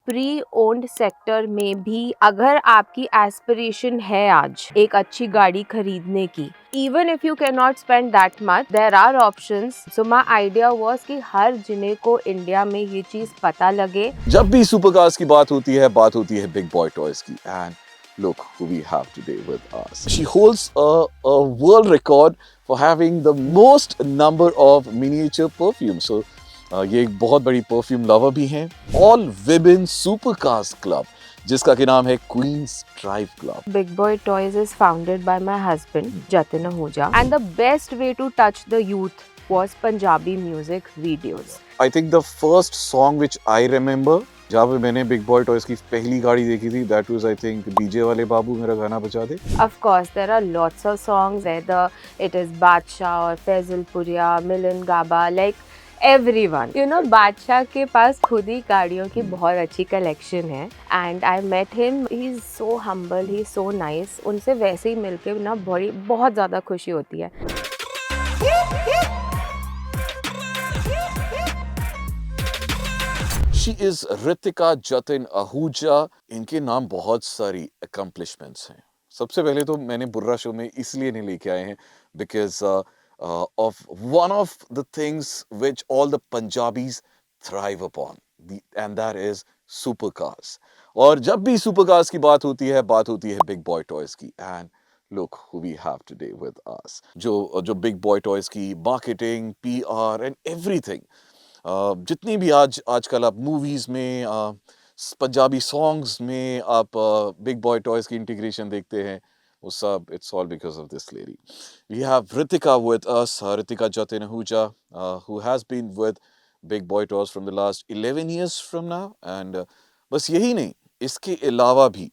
Pre owned sector में भी अगर आपकी एस्पिरेशन है आज एक अच्छी गाड़ी खरीदने की, even if you cannot spend that much, there are options. So my idea was कि हर जिने को इंडिया में ये चीज पता लगे। जब भी सुपरकार्स की बात होती है बिग बॉय टॉयज की। And look who we have today with us. She holds a world record for having the most number of miniature perfumes. So ये एक बहुत बड़ी परफ्यूम लवर भी हैं। ऑल विमेन सुपरकार्स क्लब, जिसका के नाम है Queens drive Club. Big Boy Toys is founded by my husband Jatin Ahuja, and the best way to touch the youth was Punjabi music videos. I think the first song which I remember, जहाँ पे मैंने big Boy Toys की पहली गाड़ी देखी थी, that was I think DJ वाले बाबू मेरा गाना बजा दे। Of course, there are lots of songs, whether it is Badshah or Faisal Puria, Milan Gaba, like everyone. You know, बादशाह के पास खुद ही गाड़ियों की बहुत अच्छी कलेक्शन है and I met him. He is so humble, he is so nice. उनसे वैसे ही मिलके ना बहुत ज़्यादा खुशी होती है। She is Ritika Jatin Ahuja. इनके नाम बहुत सारी accomplishments हैं। सबसे पहले तो मैंने बुर्रा शो में इसलिए नहीं लेके आए हैं because of one of the things which all the Punjabis thrive upon, and that is supercars. और जब भी supercars की बात होती है Big Boy Toys की। And look who we have today with us. जो Big Boy Toys की marketing, PR and everything, जितनी भी आजकल आप मूवीज में, पंजाबी सॉन्ग्स में आप बिग बॉय टॉयज की इंटीग्रेशन देखते हैं, वो सब it's all because of this lady. We have Ritika with us, Ritika Jatin Ahuja, who has been with Big Boy Toys from the last 11 years from now. And बस यही नहीं, इसके अलावा भी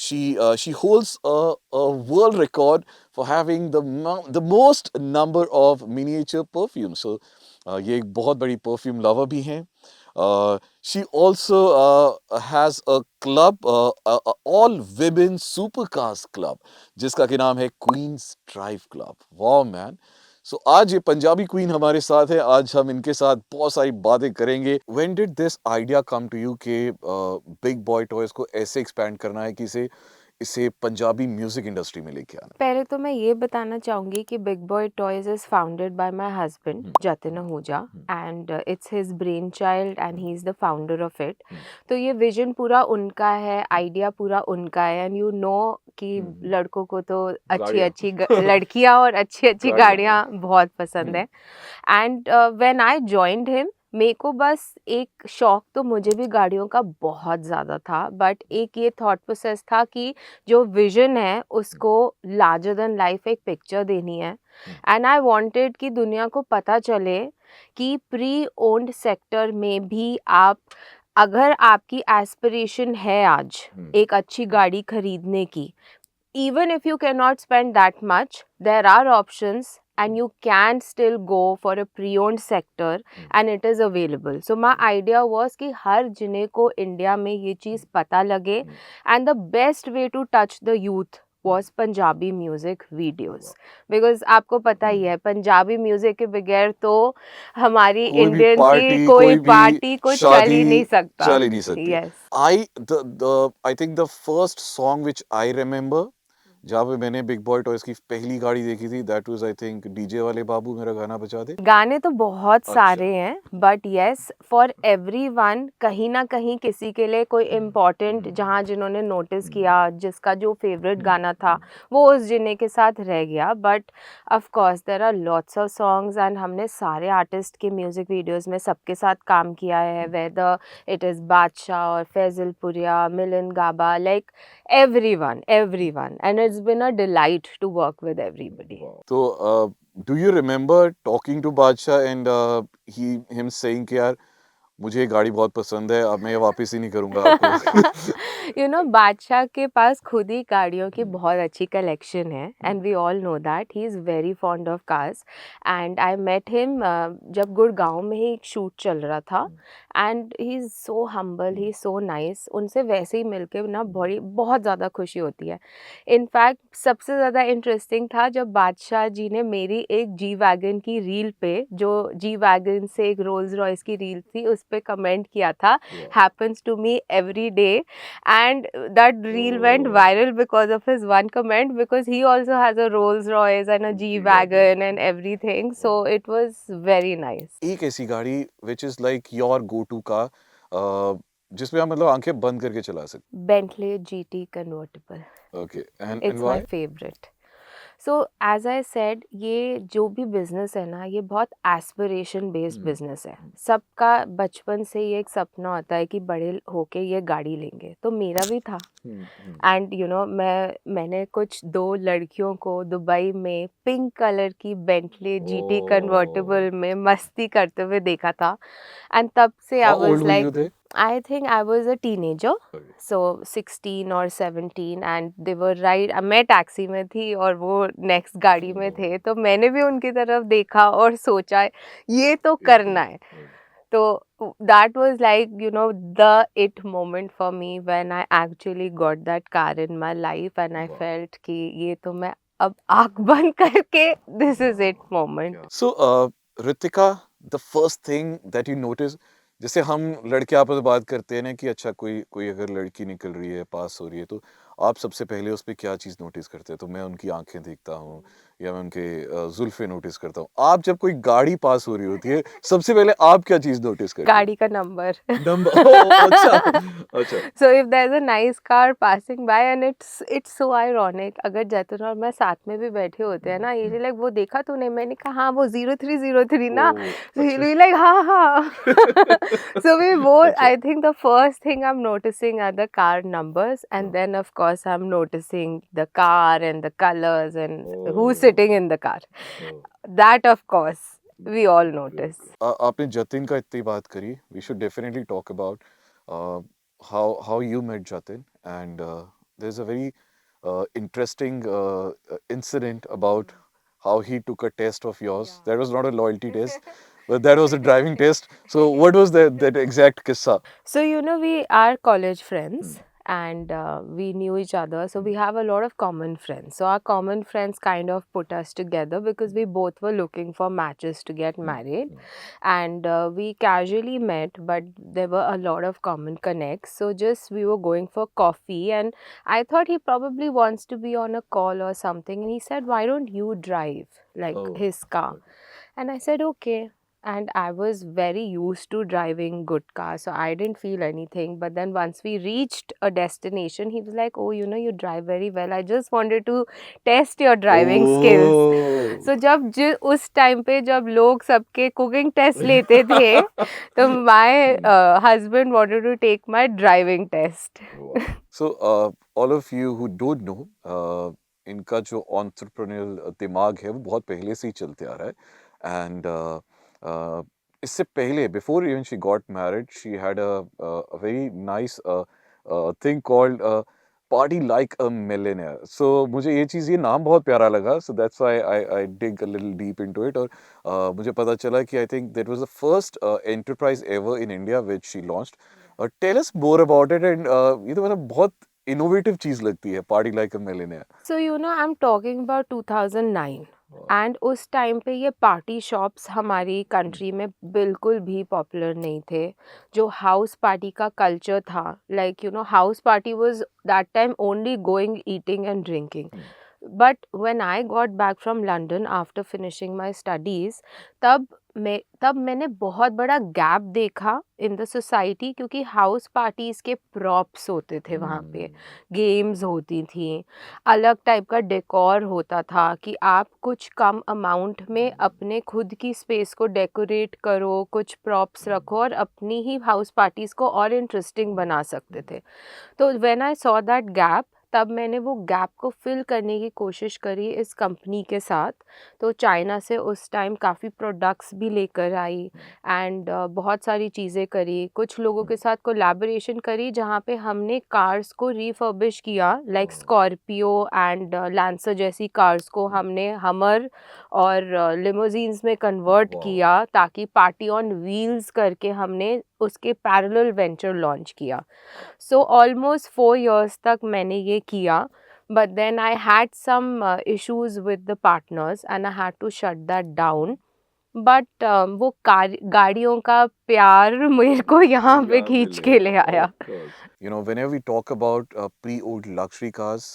she holds a world record for having the most number of miniature perfumes. So ये एक बहुत बड़ी परफ्यूम लवर भी हैं। She also has a club, all women supercars club, जिसका के नाम है Queens drive club. Wow man. So आज ये पंजाबी क्वीन हमारे साथ है, आज हम इनके साथ बहुत सारी बातें करेंगे। When did this idea come to you कि बिग बॉय टॉयज को ऐसे एक्सपैंड करना है कि इसे पंजाबी म्यूजिक इंडस्ट्री में लेके आना? पहले तो मैं ये बताना चाहूँगी कि big Boy toys is founded by my husband Jatin Ahuja and it's his brain child and he is the founder of it. तो ये विजन पूरा उनका है, आइडिया पूरा उनका है। एंड यू नो कि लड़कों को तो अच्छी लड़कियाँ और अच्छी गाड़ियाँ बहुत पसंद है। And when I joined him, मेरे को बस एक शौक तो मुझे भी गाड़ियों का बहुत ज़्यादा था, बट एक ये थॉट प्रोसेस था कि जो विजन है उसको लार्जर देन लाइफ एक पिक्चर देनी है। एंड आई वांटेड कि दुनिया को पता चले कि प्री ओन्ड सेक्टर में भी अगर आपकी एस्पिरेशन है आज एक अच्छी गाड़ी खरीदने की, even if you cannot spend that much, there are options and you can still go for a pre-owned sector and it is available. So my idea was कि हर जिने को इंडिया में ये चीज़ पता लगे and the best way to touch the youth was Punjabi music videos, because आपको पता ही है पंजाबी म्यूज़िक के बगैर तो हमारी इंडियन की कोई पार्टी को चल ही नहीं सकती। Yes, I think the first song which I remember, जहाँ पे मैंने बिग बॉय टॉयज की पहली गाड़ी देखी थी, that was I think DJ वाले बाबू मेरा गाना बजा दे। गाने तो बहुत सारे हैं, बट यस, फॉर एवरीवन कहीं ना कहीं किसी के लिए कोई इम्पोर्टेंट जहाँ जिन्होंने नोटिस किया, जिसका जो फेवरेट गाना था वो उस जिने के साथ रह गया। But of course there are lots of songs and हमने सारे आर्टिस्ट के म्यूजिक वीडियोस में सबके साथ काम किया है, वेदर इट इज़ बादशाह और फैजल पुरिया, मिलन गाबा, like everyone and it's been a delight to work with everybody. तो do you remember talking to बादशाह and him saying कि यार मुझे ये गाड़ी बहुत पसंद है, अब मैं ये वापस ही नहीं करूंगा आपको? यू नो, बादशाह के पास खुद ही गाड़ियों की बहुत अच्छी कलेक्शन है and we all know that he is very fond of cars. And I met him जब गुड़गांव में ही एक शूट चल रहा था and he is so humble, he is so nice. उनसे वैसे ही मिलके ना बहुत ज़्यादा खुशी होती है। इनफैक्ट सबसे ज़्यादा इंटरेस्टिंग था जब बादशाह जी ने मेरी एक जी वैगन की रील पे, जो जी वैगन से एक रोल्स रॉयस की रील थी, उस पे कमेंट किया था, Wow. happens to me every day, and that reel went Oh. viral because of his one comment, because he also has a Rolls Royce and a G-Wagon and everything, so it was very nice. एक ऐसी गाड़ी which is like your go-to car, जिसमें आप मतलब आंखें बंद करके चला सकते। Bentley GT convertible. Okay, and It's my why? favorite. So as I said, ये जो भी बिजनेस है ना, ये बहुत एस्पिरेशन बेस्ड बिजनेस है। सबका बचपन से ये एक सपना होता है कि बड़े होके ये गाड़ी लेंगे, तो मेरा भी था। एंड यू नो, मैंने कुछ 2 लड़कियों को दुबई में पिंक कलर की बेंटली जीटी कन्वर्टेबल में मस्ती करते हुए देखा था, एंड तब से How I was old were you like, there? I think I was a teenager, Okay. so 16 or 17, and they were right. मैं टैक्सी में थी और वो नेक्स्ट गाड़ी में थे, तो मैंने भी उनकी तरफ देखा और सोचा ये तो करना है। तो that was like, you know, the it moment for me when I actually got that car in my life, and I felt कि ये तो मैं अब आँख बंद करके this is it moment. So, Ritika, the first thing that you notice, जैसे हम लड़के आपस में बात करते हैं ना कि अच्छा कोई कोई अगर लड़की निकल रही है, पास हो रही है, तो आप सबसे पहले उस पे क्या चीज़ नोटिस करते हैं? तो मैं उनकी आंखें देखता हूँ या मैं उनके जुल्फे नोटिस करता हूँ। आप जब कोई गाड़ी पास हो रही होती है, सबसे पहले आप क्या चीज़ नोटिस करते हैं? गाड़ी का नंबर। नंबर। ओह, अच्छा, अच्छा। So if there's a nice car passing by, and it's so ironic, अगर जैतून और मैं साथ में भी बैठे होते हैं ना, ये लाइक वो देखा तूने, मैंने कहा हाँ वो 0303 ना, ओह, so he'll अच्छा। be like हाँ हाँ। So we both, अच्छा। I think the first thing I'm noticing are the car numbers, and then of course I'm noticing the car and the colors and who's sitting in the car. That of course we all notice. आपने जतिन का इतनी बात करी, we should definitely talk about how you met Jatin, and there's a very interesting incident about how he took a test of yours. That was not a loyalty test, but that was a driving test. So what was that exact kissa? So, you know, we are college friends, and we knew each other. So, we have a lot of common friends. So, our common friends kind of put us together because we both were looking for matches to get married. And we casually met, but there were a lot of common connects. So, just we were going for coffee, and I thought he probably wants to be on a call or something. And he said, "Why don't you drive like his car?" And I said, "Okay." And I was very used to driving good cars, so I didn't feel anything. But then once we reached a destination, he was like, "Oh, you know, you drive very well. I just wanted to test your driving skills." So उस time पे जब लोग सबके cooking test लेते थे, तो my husband wanted to take my driving test. So, all of you who don't know, इनका जो entrepreneurial दिमाग है वो बहुत पहले से ही चलते आ रहा है, and इससे पहले before even she got married, she had a very nice thing called party like a millionaire. So मुझे ये चीज़, ये नाम बहुत प्यारा लगा, so that's why I dig a little deep into it, और मुझे पता चला कि I think that was the first enterprise ever in India which she launched. Tell us more about it, and ये तो मतलब बहुत इनोवेटिव चीज लगती है, party like a millionaire. So, you know, I'm talking about 2009. And उस time पे ये पार्टी शॉप्स हमारी कंट्री में बिल्कुल भी पॉपुलर नहीं थे। जो हाउस पार्टी का कल्चर था, like you know, house party was that time only going, eating and drinking. But when I got back from London after finishing my studies, तब मैंने बहुत बड़ा गैप देखा इन द सोसाइटी, क्योंकि house parties के props होते थे वहाँ पे, गेम्स होती थी, अलग टाइप का डेकोर होता था कि आप कुछ कम अमाउंट में अपने खुद की स्पेस को डेकोरेट करो, कुछ प्रॉप्स रखो और अपनी ही हाउस पार्टीज़ को और इंटरेस्टिंग बना सकते थे। तो when I saw that gap, तब मैंने वो गैप को फिल करने की कोशिश करी इस कंपनी के साथ। तो चाइना से उस टाइम काफ़ी प्रोडक्ट्स भी लेकर आई, एंड बहुत सारी चीज़ें करी, कुछ लोगों के साथ कोलैबोरेशन करी जहाँ पे हमने कार्स को रिफर्बिश किया, लाइक स्कॉर्पियो एंड लैंसर जैसी कार्स को हमने हमर और लिमोजीन्स में कन्वर्ट किया, ताकि पार्टी ऑन व्हील्स करके हमने उसके पैरेलल वेंचर लॉन्च किया। सो ऑलमोस्ट 4 years तक मैंने ये किया, but then I had some issues with the partners and I had to shut that down. But वो गाड़ियों का प्यार मेरे को यहाँ पे यहाँ पे खींच ले के ले आया, आया. of course. You know, whenever we talk about pre-owned luxury cars,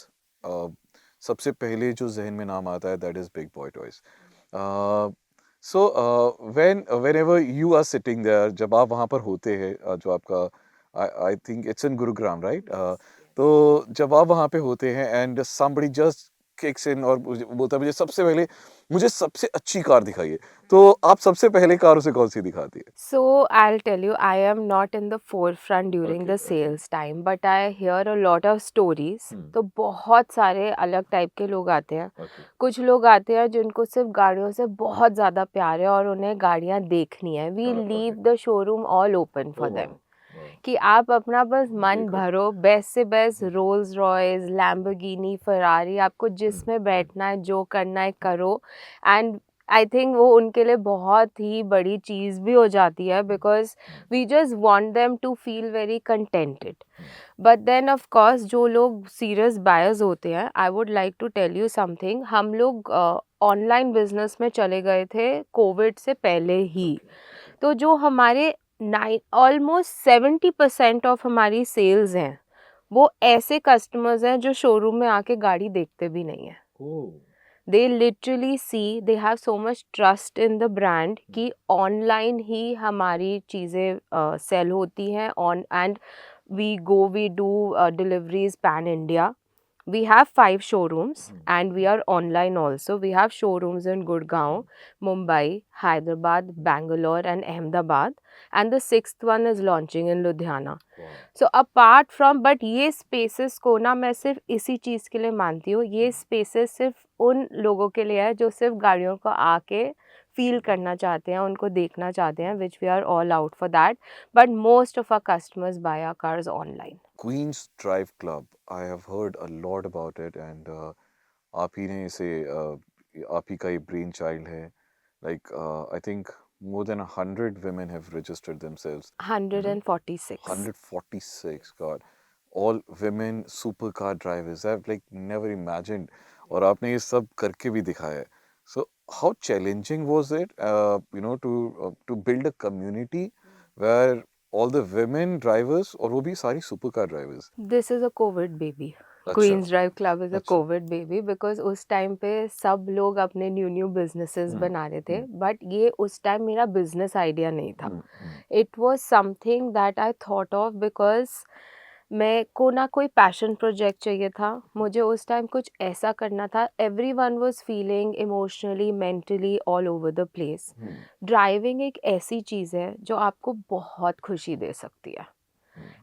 सबसे पहले जो जहन में नाम आता है that is Big Boy Toys. Uh, so whenever you are sitting there, जब आप वहाँ पर होते हैं, जो आपका I think it's in Gurugram, right? तो जब आप वहाँ पे होते हैं and somebody just kicks in और बोलता है मुझे सबसे अच्छी कार दिखाइए, तो आप सबसे पहले कार उसे कौन सी दिखाती है? So I'll tell you, I am not in the forefront during Okay, the sales time, but I hear a lot of stories. तो बहुत सारे अलग टाइप के लोग आते हैं. Okay. कुछ लोग आते हैं जिनको सिर्फ गाड़ियों से बहुत ज़्यादा प्यार है और उन्हें गाड़ियाँ देखनी है. We leave the showroom all open for them. कि आप अपना बस मन भरो, बेस्ट से best Rolls Royce, Lamborghini, Ferrari, आपको जिसमें बैठना है, जो करना है करो. एंड आई थिंक वो उनके लिए बहुत ही बड़ी चीज़ भी हो जाती है, because we just want them to feel very contented. But then of course जो लोग सीरियस बायर्स होते हैं, I would like to tell you something. हम लोग ऑनलाइन बिजनेस में चले गए थे कोविड से पहले ही. तो जो हमारे ऑलमोस्ट 70% ऑफ हमारी सेल्स हैं, वो ऐसे कस्टमर्स हैं जो शोरूम में आके गाड़ी देखते भी नहीं है. They literally see, they have so much trust in the brand कि online ही हमारी चीज़ें सेल होती हैं on, and we do deliveries pan India. We have 5 showrooms and we are online also. We have showrooms in Gurgaon, Mumbai, Hyderabad, Bangalore and Ahmedabad, and the 6th one is launching in Ludhiana. So apart from, but ये spaces को ना मैं सिर्फ इसी चीज़ के लिए मानती हूँ. ये spaces सिर्फ उन लोगों के लिए है जो सिर्फ गाड़ियों को आके फील करना चाहते हैं, उनको देखना चाहते हैं, which we are all out for that. But most of our customers buy our cars online. Queen's Drive Club, I have heard a lot about it, and आप ही ने इसे आप ही का ये brain child है. Like I think more than 100 women have registered themselves. 146. 146, God. All women supercar drivers. I've like never imagined. और आपने ये सब करके भी दिखाया है. So how challenging was it, to build a community where all the women drivers और वो भी सारी supercar drivers. This is a COVID baby. अच्छा. Queen's Drive Club is a अच्छा. COVID baby because उस टाइम पे सब लोग अपने न्यू बिजनेसेस बना रहे थे. बट ये उस टाइम मेरा बिजनेस आइडिया नहीं था. It was something that I thought of because मैं को ना कोई पैशन प्रोजेक्ट चाहिए था. मुझे उस टाइम कुछ ऐसा करना था. Everyone was feeling emotionally, mentally all over the place. Driving एक ऐसी चीज़ है जो आपको बहुत खुशी दे सकती है.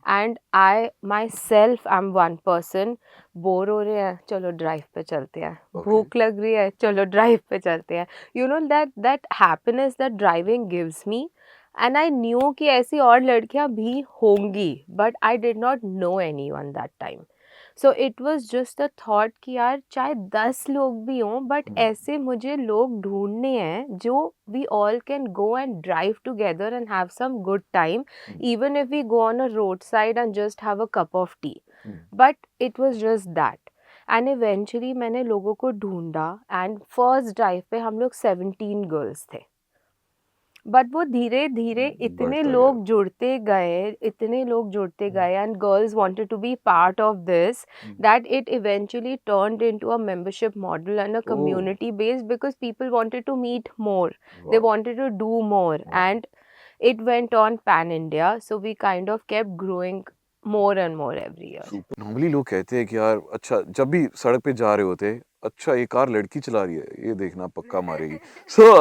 And I my self I am one person. Bore हो रहे हैं, चलो ड्राइव पे चलते हैं. भूख लग रही है, चलो ड्राइव पे चलते हैं. You know that happiness that driving gives me. And I knew कि ऐसी और लड़कियां भी होंगी, but I did not know any one that time. So it was just a thought कि यार चाहे 10 लोग भी हों, बट ऐसे मुझे लोग ढूंढने हैं जो we all can go and drive together and have some good time, even if we go on a roadside and just have a cup of tea. But it was just that. And eventually मैंने लोगों को ढूंढा and first drive पे हम लोग 17 girls थे. But वो धीरे धीरे इतने लोग जुड़ते गए and girls wanted to be part of this that it eventually turned into a membership model and a community based because people wanted to meet more, they wanted to do more, and it went on pan India, so we kind of kept growing more and more every year. Normally लोग कहते हैं कि यार अच्छा जब भी सड़क पे जा रहे होते, अच्छा ये कार लड़की चला रही है, ये देखना पक्का मारेगी. सो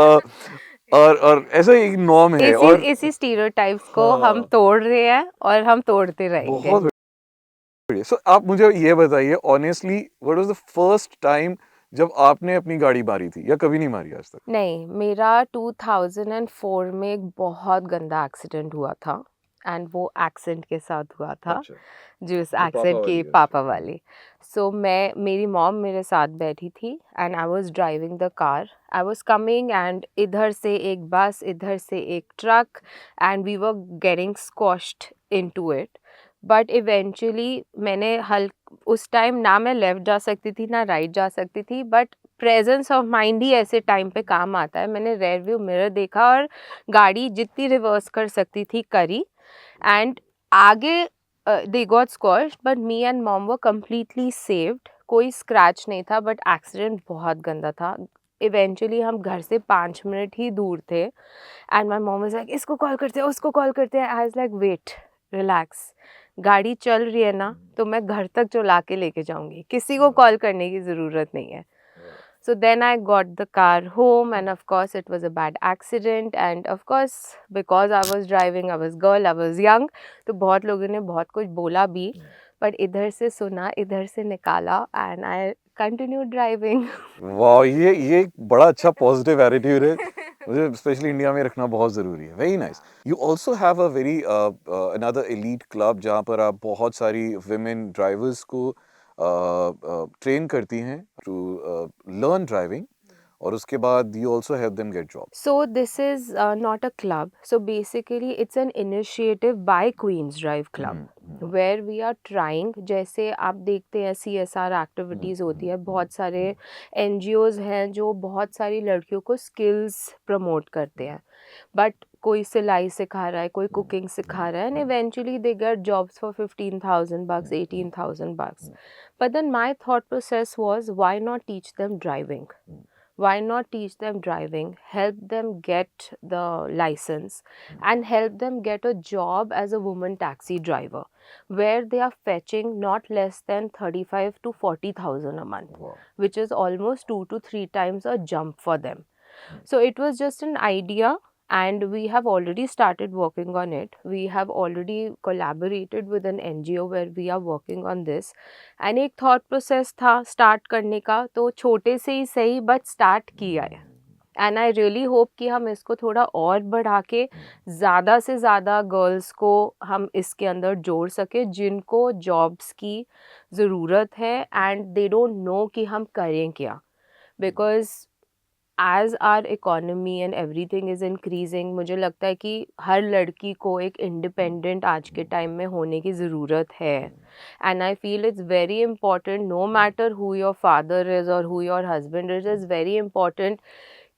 और ऐसा एक नॉर्म है. और इसी स्टीरियोटाइप्स को हम तोड़ रहे हैं और हम तोड़ते रहेंगे. बहुत बढ़िया. सो आप मुझे ये बताइए honestly, what was the first time जब आपने अपनी गाड़ी मारी थी, या कभी नहीं मारी आज तक? नहीं, मेरा 2004 में एक बहुत गंदा एक्सीडेंट हुआ था. एंड वो एक्सेंट के साथ हुआ था. अच्छा. जिस पापा एक्सेंट की वाली है. पापा वाली. सो मेरी मॉम मेरे साथ बैठी थी and I was driving the car. I was coming and इधर से एक बस, इधर से एक truck, and we were getting squashed into it. But eventually मैंने उस टाइम ना मैं लेफ़्ट जा सकती थी ना राइट जा सकती थी, बट प्रेजेंस ऑफ माइंड ही ऐसे टाइम पे काम आता है. मैंने रेयर व्यू मिरर देखा और गाड़ी जितनी रिवर्स कर सकती थी करी. एंड आगे they got squashed but me and mom were completely saved. कोई स्क्रैच नहीं था बट एक्सीडेंट बहुत गंदा था. इवेंचुअली हम घर से 5 मिनट ही दूर थे and my mom was like इसको कॉल करते हैं उसको कॉल करते हैं. I was like wait relax, गाड़ी चल रही है ना तो मैं घर तक चला के लेके जाऊंगी, किसी को कॉल करने की ज़रूरत नहीं है. So then I got the car home and of course it was a bad accident and of course because I was driving, I was girl, I was young, तो बहुत लोगों ने बहुत कुछ बोला भी but इधर से सुना इधर से निकाला and I continued driving. वाह, ये एक बड़ा अच्छा पॉजिटिव एटीट्यूड है, मुझे स्पेशली इंडिया में रखना बहुत ज़रूरी है. Very nice. You also have a very another elite club जहाँ पर आप बहुत सारी विमेन ड्राइवर्स को ट्रेन करती हैं टू लर्न ड्राइविंग और उसके बाद you also help them get jobs. So this is not a club. So basically it's an initiative by Queen's Drive Club where we are trying, जैसे आप देखते हैं CSR एक्टिविटीज़ होती है, बहुत सारे NGOs हैं जो बहुत सारी लड़कियों को स्किल्स प्रमोट करते हैं. बट कोई सिलाई सिखा रहा है, कोई कुकिंग सिखा रहा है and eventually they get jobs for $15,000, $18,000. But then my thought process was, why not teach them driving? Why not teach them driving, help them get the license and help them get a job as a woman taxi driver where they are fetching not less than 35 to 40,000 a month. Wow. Which is almost 2 to 3 times a jump for them. So it was just an idea and we have already started working on it. We have already collaborated with an NGO where we are working on this. And एक thought process था start करने का, तो छोटे से ही सही but start किया है. And I really hope कि हम इसको थोड़ा और बढ़ा के ज़्यादा से ज़्यादा गर्ल्स को हम इसके अंदर जोड़ सके जिनको जॉब्स की ज़रूरत है and they don't know कि हम करें क्या. Because as our economy and everything is increasing, मुझे लगता है कि हर लड़की को एक इंडिपेंडेंट आज के टाइम में होने की ज़रूरत है. And I feel it's very important, no matter who your father is और who your husband is very important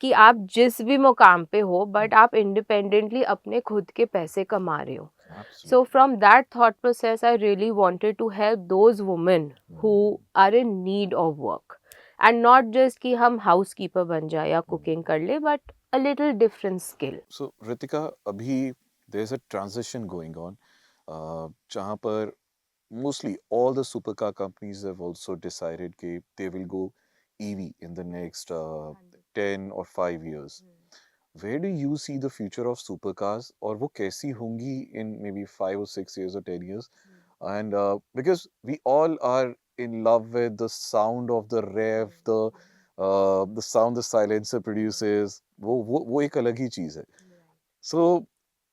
कि आप जिस भी मुकाम पे हो बट आप इंडिपेंडेंटली अपने खुद के पैसे कमा रहे हो. So from that thought process, I really wanted to help those women who are in need of work. And not just कि हम housekeeper बन जाए या cooking कर ले, but a little different skill. So Ritika, अभी there's a transition going on, जहाँ पर mostly all the supercar companies have also decided that they will go EV in the next 10 or 5 years. Where do you see the future of supercars और वो कैसी होंगी in maybe 5 or 6 years or 10 years? And because we all are in love with the sound of the rev, the sound the silencer produces, वो एक अलग ही चीज है. So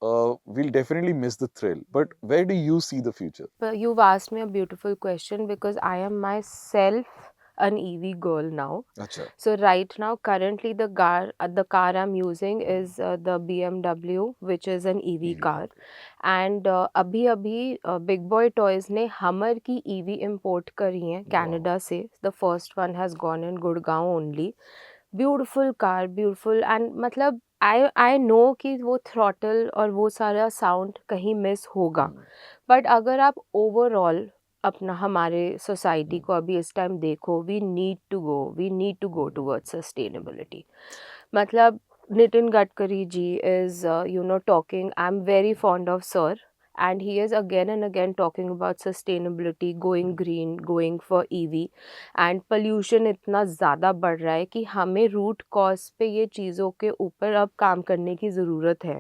we'll definitely miss the thrill. But where do you see the future? But you've asked me a beautiful question because I am myself an EV girl now. अच्छा. So right now, currently the car I'm using is the BMW, which is an EV car. And अभी Big Boy Toys ने Hummer की EV import करी है Canada से. The first one has gone in Gurgaon only. Beautiful car, beautiful. And मतलब I know कि वो throttle और वो सारा sound कहीं miss होगा. But अगर आप overall अपना हमारे सोसाइटी को अभी इस टाइम देखो, we need to go towards sustainability. मतलब Nitin Gadkari ji is talking, I am very fond of sir and he is again and again talking about sustainability, going green, going for EV. and pollution इतना ज़्यादा बढ़ रहा है कि हमें root cause पे ये चीज़ों के ऊपर अब काम करने की ज़रूरत है.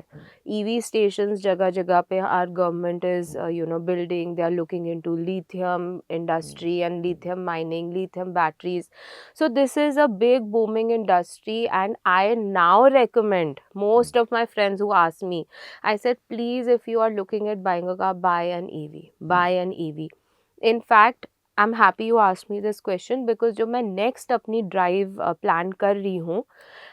EV stations जगह जगह पे our government is building, they are looking into lithium industry and lithium mining, lithium batteries. So this is a big booming industry and I now recommend most of my friends who ask me, I said please if you are looking at buying a car, buy an EV. In fact, I'm happy you asked me this question because जो मैं next अपनी drive plan कर रही हूँ,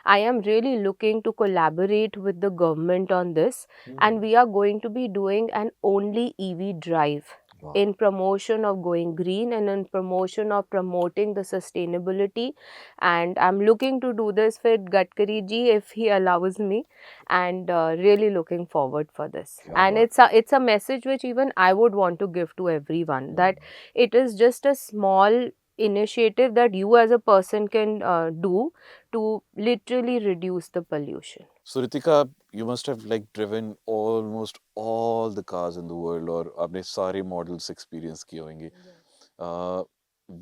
I am really looking to collaborate with the government on this and we are going to be doing an only EV drive Wow. in promotion of going green and in promotion of promoting the sustainability, and I'm looking to do this with Gadkari ji if he allows me, and really looking forward for this. Kya And baat. it's a message which even I would want to give to everyone, that it is just a small initiative that you as a person can do to literally reduce the pollution. So Ritika, you must have like driven almost all the cars in the world, और आपने सारे models experience किए होंगे. Uh,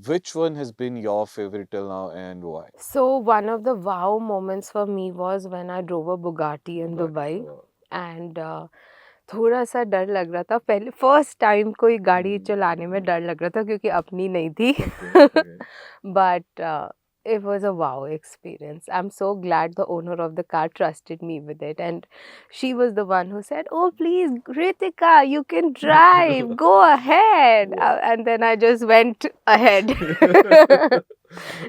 which one has been your favorite till now and why? So one of the wow moments for me was when I drove a Bugatti in Dubai, and थोड़ा सा डर लग रहा था पहले, फर्स्ट टाइम कोई गाड़ी चलाने में डर लग रहा था क्योंकि अपनी नहीं थी. But it was a wow experience. I'm so glad the owner of the car trusted me with it, and she was the one who said, "Oh, please, Ritika, you can drive. Go ahead." And then I just went ahead.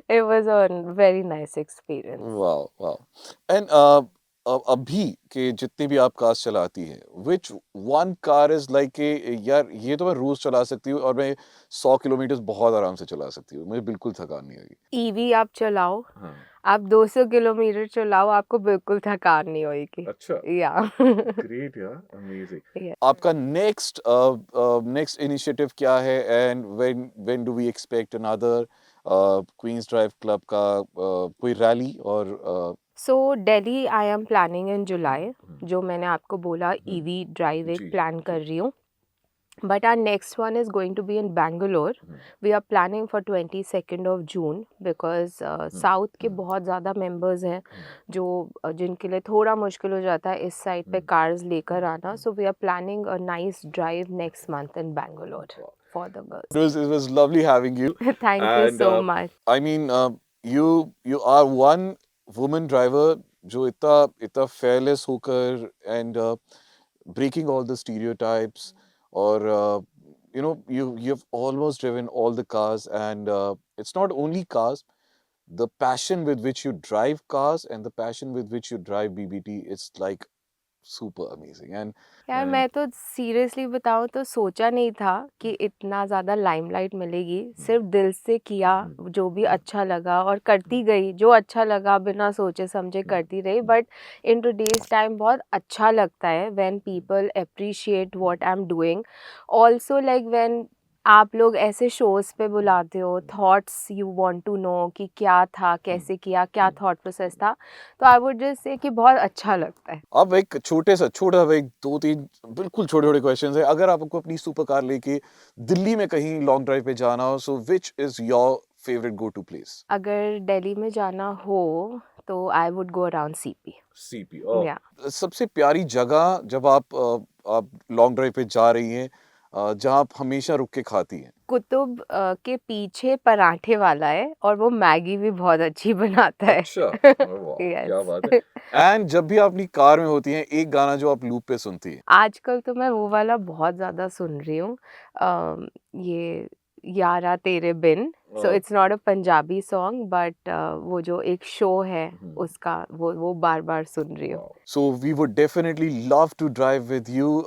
It was a very nice experience. Wow, wow. And अभी के जितने भी आप cars चलाती हैं, which one car is like के यार ये तो मैं रोज चला सकती हूँ और मैं 100 किलोमीटर बहुत आराम से चला सकती हूँ, मुझे बिल्कुल थकान नहीं होगी. ईवी आप चलाओ, हाँ. आप 200 किलोमीटर चलाओ, आपको बिल्कुल थकान नहीं होगी. अच्छा. या Great, yeah, amazing. Yeah. आपका next initiative क्या है, and when do we expect another Queen's Drive Club का कोई रैली और So Delhi I am planning in July, जो मैंने आपको बोला EV drive एक जी. प्लान कर रही हूँ. But our next one is going to be in Bangalore. We are planning for 22nd of June because South के बहुत ज़्यादा members हैं जो जिनके लिए थोड़ा मुश्किल हो जाता है इस साइड पे cars लेकर आना. So we are planning a nice drive next month in Bangalore for the girls. It was lovely having you. Thank you so much. I mean, you are one woman driver जो इतना fearless होकर and breaking all the stereotypes, or you know, you've almost driven all the cars, and it's not only cars, the passion with which you drive cars and the passion with which you drive BBT, it's like super amazing. And यार मैं तो seriously बताऊँ तो सोचा नहीं था कि इतना ज़्यादा लाइमलाइट मिलेगी. सिर्फ दिल से किया जो भी अच्छा लगा और करती गई, जो अच्छा लगा बिना सोचे समझे करती रही. बट इन टुडेज टाइम बहुत अच्छा लगता है when people appreciate what I am doing. Also like when आप लोग ऐसे शोज़ पे बुलाते हो, thoughts you want to know कि क्या था, कैसे किया, क्या थॉट प्रोसेस था, तो आई वुड जस्ट से कि बहुत अच्छा लगता है. अब एक छोटा एक 2-3 बिल्कुल छोटे क्वेश्चंस है. अगर आपको अपनी सुपर कार लेके दिल्ली में कहीं लॉन्ग ड्राइव पे जाना हो, so which is your favourite go to place? अगर दिल्ली में जाना हो तो I would go around CP. या सबसे प्यारी जगह जब आप लॉन्ग ड्राइव पे जा रही हैं, जहाँ आप हमेशा रुक के खाती हैं? कुतुब के पीछे पराठे वाला है और वो मैगी भी बहुत अच्छी बनाता है. अच्छा, वाह, क्या बात है. एंड जब भी आप अपनी कार में होती हैं, एक गाना जो आप लूप पे सुनती हैं? आजकल तो मैं वो वाला बहुत ज़्यादा सुन रही हूँ, ये यारा तेरे बिन. So it's not a Punjabi song but वो जो एक शो है उसका वो बार बार सुन रही हूँ. So we would definitely love to drive with you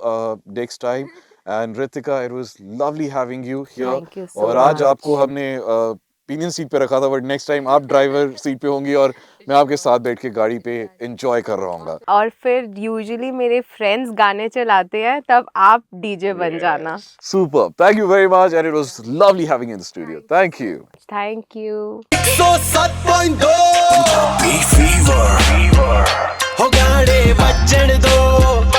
next time. And Ritika, it was lovely having you here. Thank you so और आज much. आपको हमने पिनियन सीट पे रखा था, बट नेक्स्ट टाइम आप ड्राइवर सीट पे होंगी और मैं आपके साथ बैठ के गाड़ी पे एंजॉय कर रहा हूँगा. और फिर यूजुअली मेरे फ्रेंड्स गाने चलाते हैं, तब आप डीजे बन जाना. Super. Thank you very much, and it was lovely having you in the studio. Thank you. Thank you. 107.2 Punjabi fever हो गाने बजण दो.